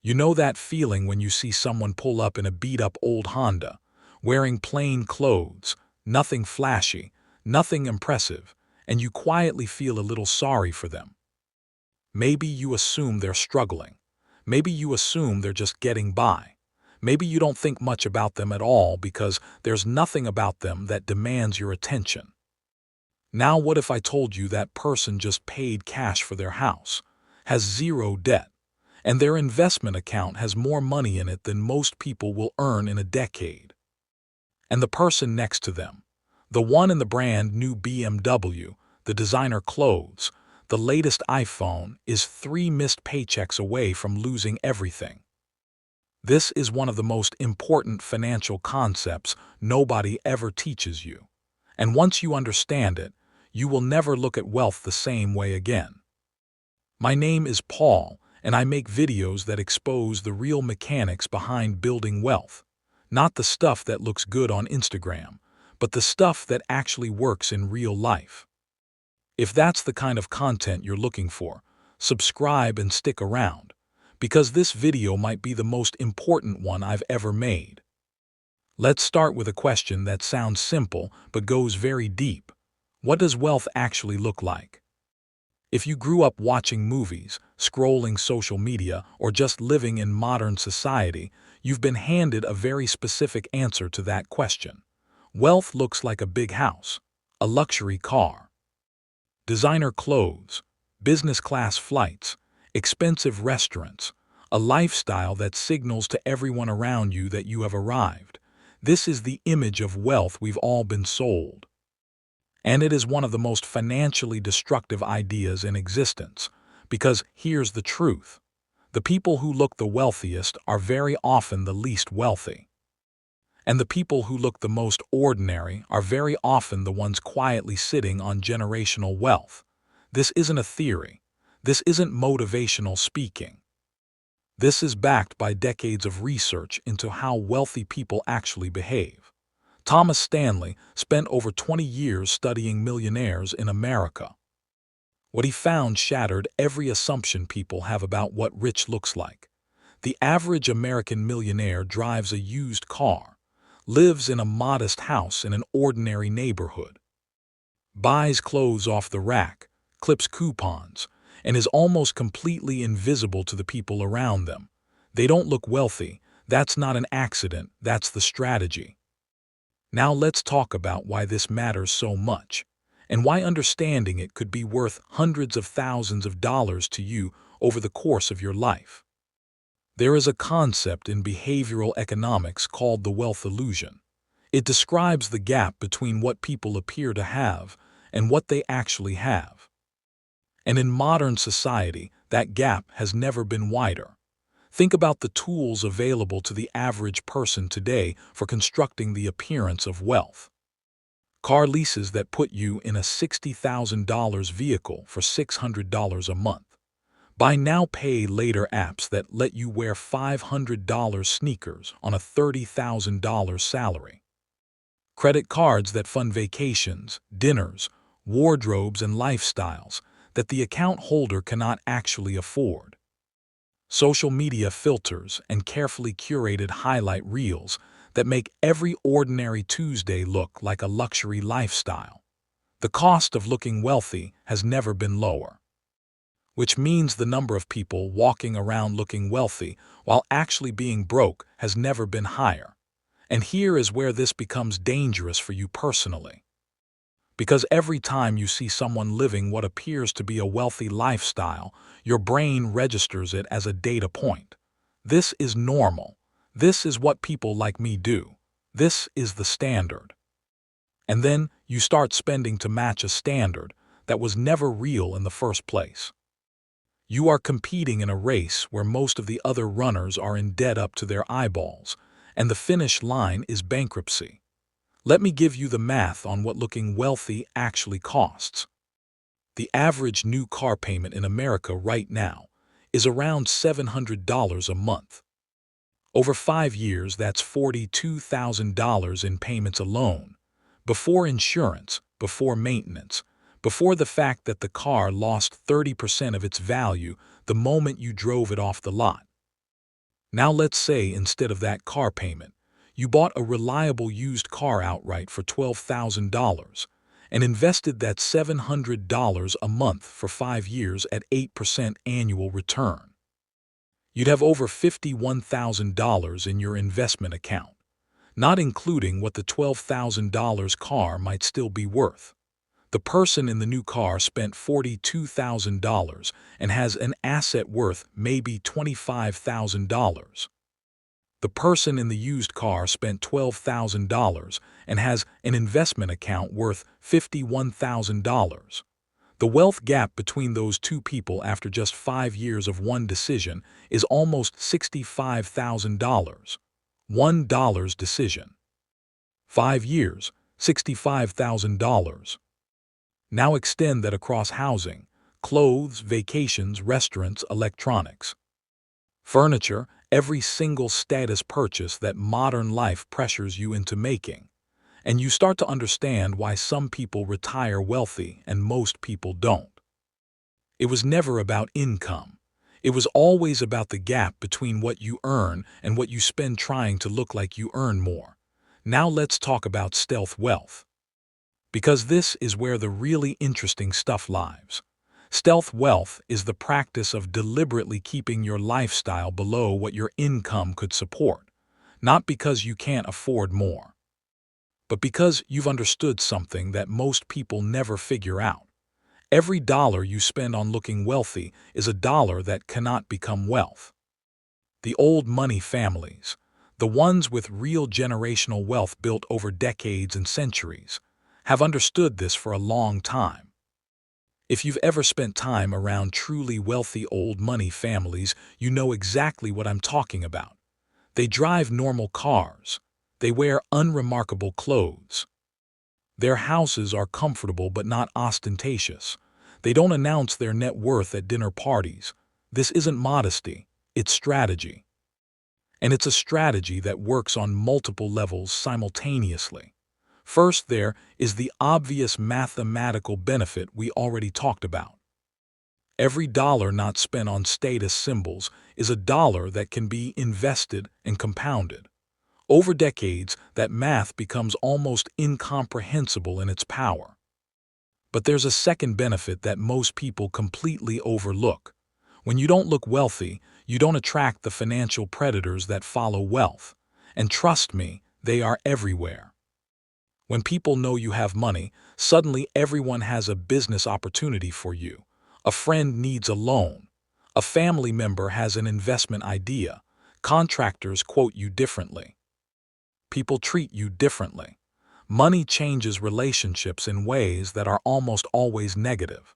You know that feeling when you see someone pull up in a beat-up old Honda, wearing plain clothes, nothing flashy, nothing impressive, and you quietly feel a little sorry for them. Maybe you assume they're struggling. Maybe you assume they're just getting by. Maybe you don't think much about them at all because there's nothing about them that demands your attention. Now what if I told you that person just paid cash for their house, has zero debt, and their investment account has more money in it than most people will earn in a decade? And the person next to them, the one in the brand new BMW, the designer clothes, the latest iPhone, is 3 missed paychecks away from losing everything. This is one of the most important financial concepts nobody ever teaches you. And once you understand it, you will never look at wealth the same way again. My name is Paul, and I make videos that expose the real mechanics behind building wealth. Not the stuff that looks good on Instagram, but the stuff that actually works in real life. If that's the kind of content you're looking for, subscribe and stick around, because this video might be the most important one I've ever made. Let's start with a question that sounds simple but goes very deep. What does wealth actually look like? If you grew up watching movies, scrolling social media, or just living in modern society, you've been handed a very specific answer to that question. Wealth looks like a big house, a luxury car, designer clothes, business class flights, expensive restaurants, a lifestyle that signals to everyone around you that you have arrived. This is the image of wealth we've all been sold. And it is one of the most financially destructive ideas in existence, because here's the truth. The people who look the wealthiest are very often the least wealthy. And the people who look the most ordinary are very often the ones quietly sitting on generational wealth. This isn't a theory. This isn't motivational speaking. This is backed by decades of research into how wealthy people actually behave. Thomas Stanley spent over 20 years studying millionaires in America. What he found shattered every assumption people have about what rich looks like. The average American millionaire drives a used car, lives in a modest house in an ordinary neighborhood, buys clothes off the rack, clips coupons, and is almost completely invisible to the people around them. They don't look wealthy. That's not an accident. That's the strategy. Now let's talk about why this matters so much, and why understanding it could be worth hundreds of thousands of dollars to you over the course of your life. There is a concept in behavioral economics called the wealth illusion. It describes the gap between what people appear to have and what they actually have. And in modern society, that gap has never been wider. Think about the tools available to the average person today for constructing the appearance of wealth. Car leases that put you in a $60,000 vehicle for $600 a month. Buy now, pay later apps that let you wear $500 sneakers on a $30,000 salary. Credit cards that fund vacations, dinners, wardrobes, and lifestyles that the account holder cannot actually afford. Social media filters and carefully curated highlight reels that make every ordinary Tuesday look like a luxury lifestyle. The cost of looking wealthy has never been lower, which means the number of people walking around looking wealthy while actually being broke has never been higher. And here is where this becomes dangerous for you personally. Because every time you see someone living what appears to be a wealthy lifestyle, your brain registers it as a data point. This is normal. This is what people like me do. This is the standard. And then you start spending to match a standard that was never real in the first place. You are competing in a race where most of the other runners are in debt up to their eyeballs, and the finish line is bankruptcy. Let me give you the math on what looking wealthy actually costs. The average new car payment in America right now is around $700 a month. Over 5 years, that's $42,000 in payments alone, before insurance, before maintenance, before the fact that the car lost 30% of its value the moment you drove it off the lot. Now let's say instead of that car payment, you bought a reliable used car outright for $12,000 and invested that $700 a month for 5 years at 8% annual return. You'd have over $51,000 in your investment account, not including what the $12,000 car might still be worth. The person in the new car spent $42,000 and has an asset worth maybe $25,000. The person in the used car spent $12,000 and has an investment account worth $51,000. The wealth gap between those two people after just 5 years of one decision is almost $65,000. $1 decision. 5 years, $65,000. Now extend that across housing, clothes, vacations, restaurants, electronics, furniture, every single status purchase that modern life pressures you into making. And you start to understand why some people retire wealthy and most people don't. It was never about income. It was always about the gap between what you earn and what you spend trying to look like you earn more. Now let's talk about stealth wealth. Because this is where the really interesting stuff lies. Stealth wealth is the practice of deliberately keeping your lifestyle below what your income could support, not because you can't afford more, but because you've understood something that most people never figure out. Every dollar you spend on looking wealthy is a dollar that cannot become wealth. The old money families, the ones with real generational wealth built over decades and centuries, have understood this for a long time. If you've ever spent time around truly wealthy old money families, you know exactly what I'm talking about. They drive normal cars. They wear unremarkable clothes. Their houses are comfortable but not ostentatious. They don't announce their net worth at dinner parties. This isn't modesty, it's strategy. And it's a strategy that works on multiple levels simultaneously. First, there is the obvious mathematical benefit we already talked about. Every dollar not spent on status symbols is a dollar that can be invested and compounded. Over decades, that math becomes almost incomprehensible in its power. But there's a second benefit that most people completely overlook. When you don't look wealthy, you don't attract the financial predators that follow wealth. And trust me, they are everywhere. When people know you have money, suddenly everyone has a business opportunity for you. A friend needs a loan. A family member has an investment idea. Contractors quote you differently. People treat you differently. Money changes relationships in ways that are almost always negative.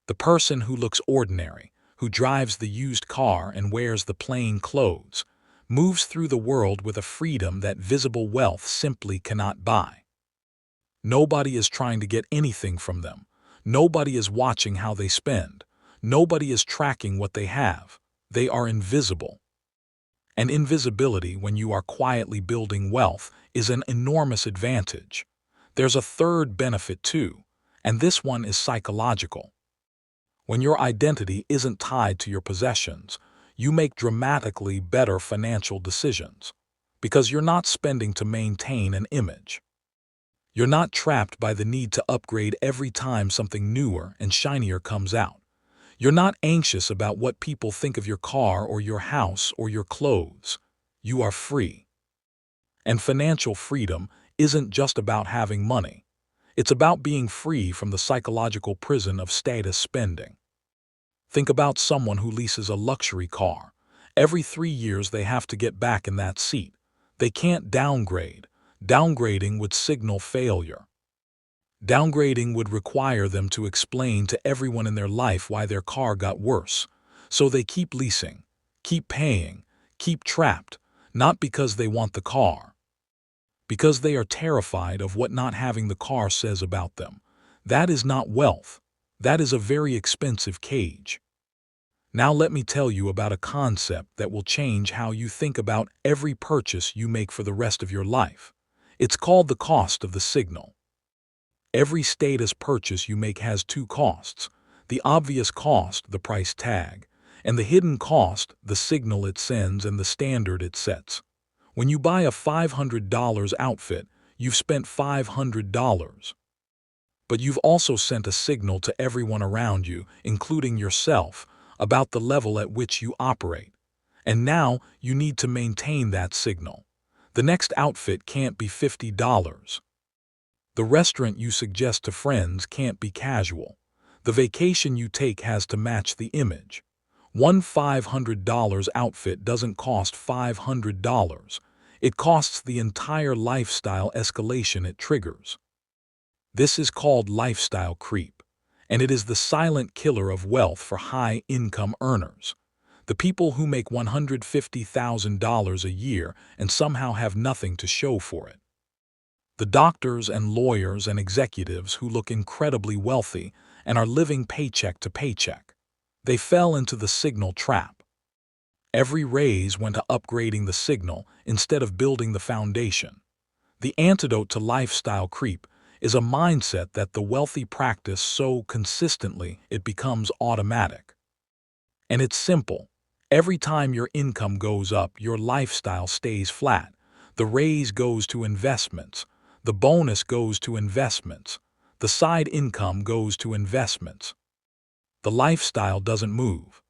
The person who looks ordinary, who drives the used car and wears the plain clothes, moves through the world with a freedom that visible wealth simply cannot buy. Nobody is trying to get anything from them. Nobody is watching how they spend. Nobody is tracking what they have. They are invisible. And invisibility, when you are quietly building wealth, is an enormous advantage. There's a third benefit too, and this one is psychological. When your identity isn't tied to your possessions, you make dramatically better financial decisions, because you're not spending to maintain an image. You're not trapped by the need to upgrade every time something newer and shinier comes out. You're not anxious about what people think of your car or your house or your clothes. You are free. And financial freedom isn't just about having money. It's about being free from the psychological prison of status spending. Think about someone who leases a luxury car. Every 3 years they have to get back in that seat. They can't downgrade. Downgrading would signal failure. Downgrading would require them to explain to everyone in their life why their car got worse. So they keep leasing, keep paying, keep trapped, not because they want the car. Because they are terrified of what not having the car says about them. That is not wealth. That is a very expensive cage. Now let me tell you about a concept that will change how you think about every purchase you make for the rest of your life. It's called the cost of the signal. Every status purchase you make has two costs. The obvious cost, the price tag, and the hidden cost, the signal it sends, and the standard it sets. When you buy a $500 outfit, you've spent $500. But you've also sent a signal to everyone around you, including yourself, about the level at which you operate. And now you need to maintain that signal. The next outfit can't be $50. The restaurant you suggest to friends can't be casual. The vacation you take has to match the image. One $500 outfit doesn't cost $500. It costs the entire lifestyle escalation it triggers. This is called lifestyle creep, and it is the silent killer of wealth for high-income earners. The people who make $150,000 a year and somehow have nothing to show for it. The doctors and lawyers and executives who look incredibly wealthy and are living paycheck to paycheck. They fell into the signal trap. Every raise went to upgrading the signal instead of building the foundation. The antidote to lifestyle creep is a mindset that the wealthy practice so consistently it becomes automatic. And it's simple. Every time your income goes up, your lifestyle stays flat. The raise goes to investments. The bonus goes to investments. The side income goes to investments. The lifestyle doesn't move.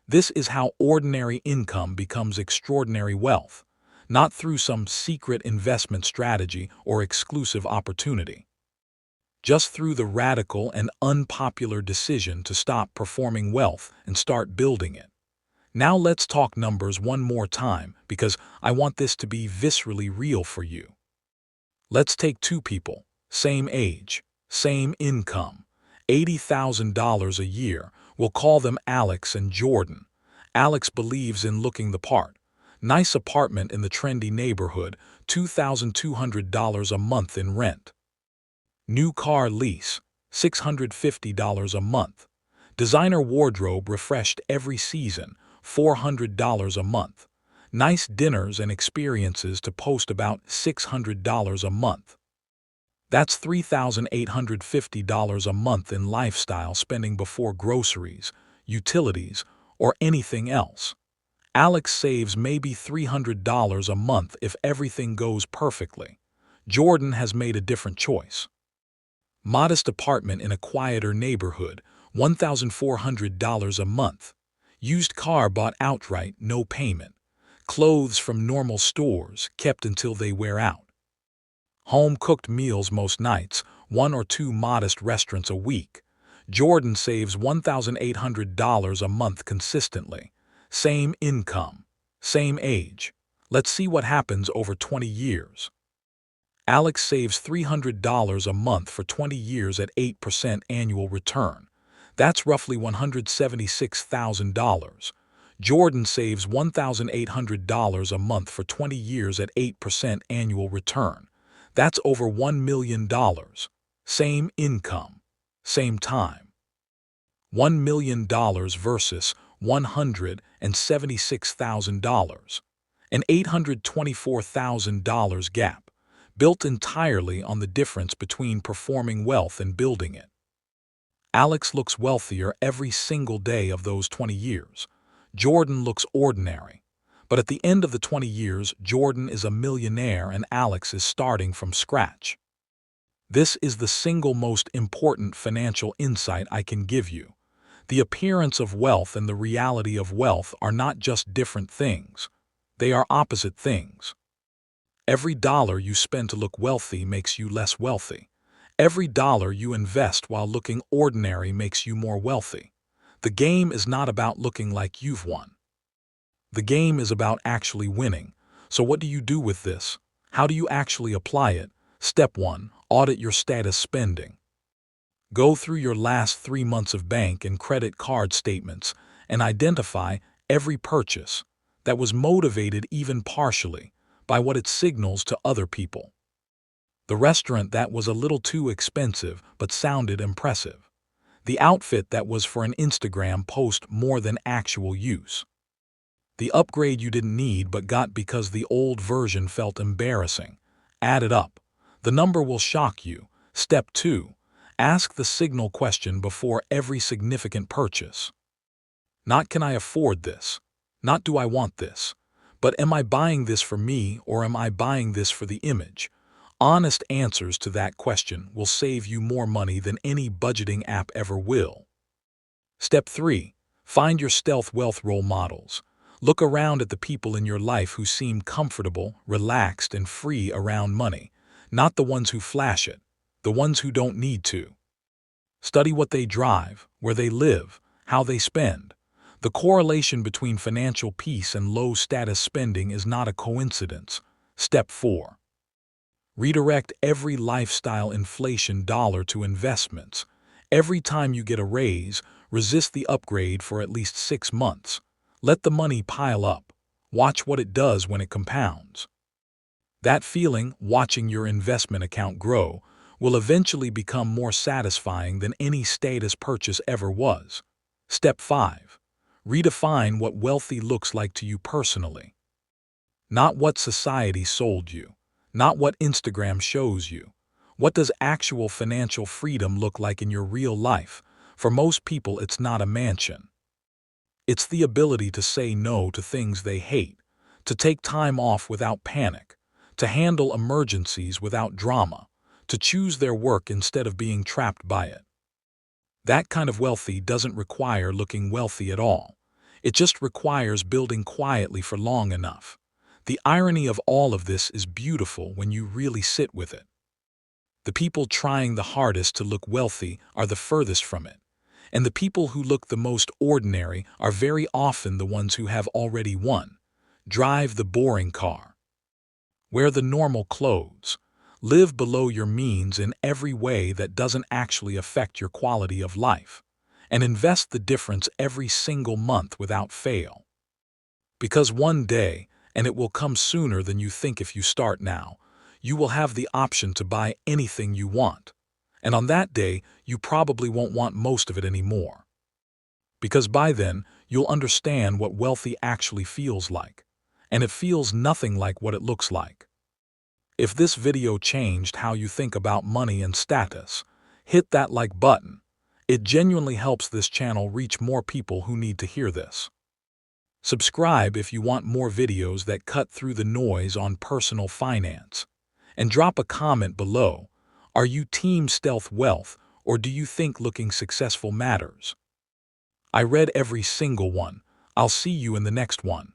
This is how ordinary income becomes extraordinary wealth, not through some secret investment strategy or exclusive opportunity. Just through the radical and unpopular decision to stop performing wealth and start building it. Now let's talk numbers one more time because I want this to be viscerally real for you. Let's take two people, same age, same income, $80,000 a year. We'll call them Alex and Jordan. Alex believes in looking the part. Nice apartment in the trendy neighborhood, $2,200 a month in rent. New car lease, $650 a month. Designer wardrobe refreshed every season, $400 a month. Nice dinners and experiences to post about $600 a month. That's $3,850 a month in lifestyle spending before groceries, utilities, or anything else. Alex saves maybe $300 a month if everything goes perfectly. Jordan has made a different choice. Modest apartment in a quieter neighborhood, $1,400 a month. Used car bought outright, no payment. Clothes from normal stores, kept until they wear out. Home-cooked meals most nights, one or two modest restaurants a week. Jordan saves $1,800 a month consistently. Same income, same age. Let's see what happens over 20 years. Alex saves $300 a month for 20 years at 8% annual return. That's roughly $176,000. Jordan saves $1,800 a month for 20 years at 8% annual return. That's over $1 million. Same income, same time. $1 million versus $176,000. An $824,000 gap, built entirely on the difference between performing wealth and building it. Alex looks wealthier every single day of those 20 years. Jordan looks ordinary. But at the end of the 20 years, Jordan is a millionaire and Alex is starting from scratch. This is the single most important financial insight I can give you. The appearance of wealth and the reality of wealth are not just different things. They are opposite things. Every dollar you spend to look wealthy makes you less wealthy. Every dollar you invest while looking ordinary makes you more wealthy. The game is not about looking like you've won. The game is about actually winning. So what do you do with this? How do you actually apply it? Step 1. Audit your status spending. Go through your last 3 months of bank and credit card statements and identify every purchase that was motivated even partially by what it signals to other people. The restaurant that was a little too expensive but sounded impressive. The outfit that was for an Instagram post more than actual use. The upgrade you didn't need but got because the old version felt embarrassing. Add it up. The number will shock you. Step 2. Ask the signal question before every significant purchase. Not can I afford this? Not do I want this? But am I buying this for me or am I buying this for the image? Honest answers to that question will save you more money than any budgeting app ever will. Step 3. Find your stealth wealth role models. Look around at the people in your life who seem comfortable, relaxed, and free around money, not the ones who flash it, the ones who don't need to. Study what they drive, where they live, how they spend. The correlation between financial peace and low-status spending is not a coincidence. Step 4. Redirect every lifestyle inflation dollar to investments. Every time you get a raise, resist the upgrade for at least 6 months. Let the money pile up. Watch what it does when it compounds. That feeling, watching your investment account grow, will eventually become more satisfying than any status purchase ever was. Step 5. Redefine what wealthy looks like to you personally. Not what society sold you, not what Instagram shows you. What does actual financial freedom look like in your real life? For most people, it's not a mansion. It's the ability to say no to things they hate, to take time off without panic, to handle emergencies without drama, to choose their work instead of being trapped by it. That kind of wealthy doesn't require looking wealthy at all. It just requires building quietly for long enough. The irony of all of this is beautiful when you really sit with it. The people trying the hardest to look wealthy are the furthest from it, and the people who look the most ordinary are very often the ones who have already won. Drive the boring car. Wear the normal clothes. Live below your means in every way that doesn't actually affect your quality of life, and invest the difference every single month without fail. Because one day, and it will come sooner than you think if you start now, you will have the option to buy anything you want. And on that day, you probably won't want most of it anymore. Because by then, you'll understand what wealthy actually feels like. And it feels nothing like what it looks like. If this video changed how you think about money and status, hit that like button. It genuinely helps this channel reach more people who need to hear this. Subscribe if you want more videos that cut through the noise on personal finance. And drop a comment below. Are you team stealth wealth, or do you think looking successful matters? I read every single one. I'll see you in the next one.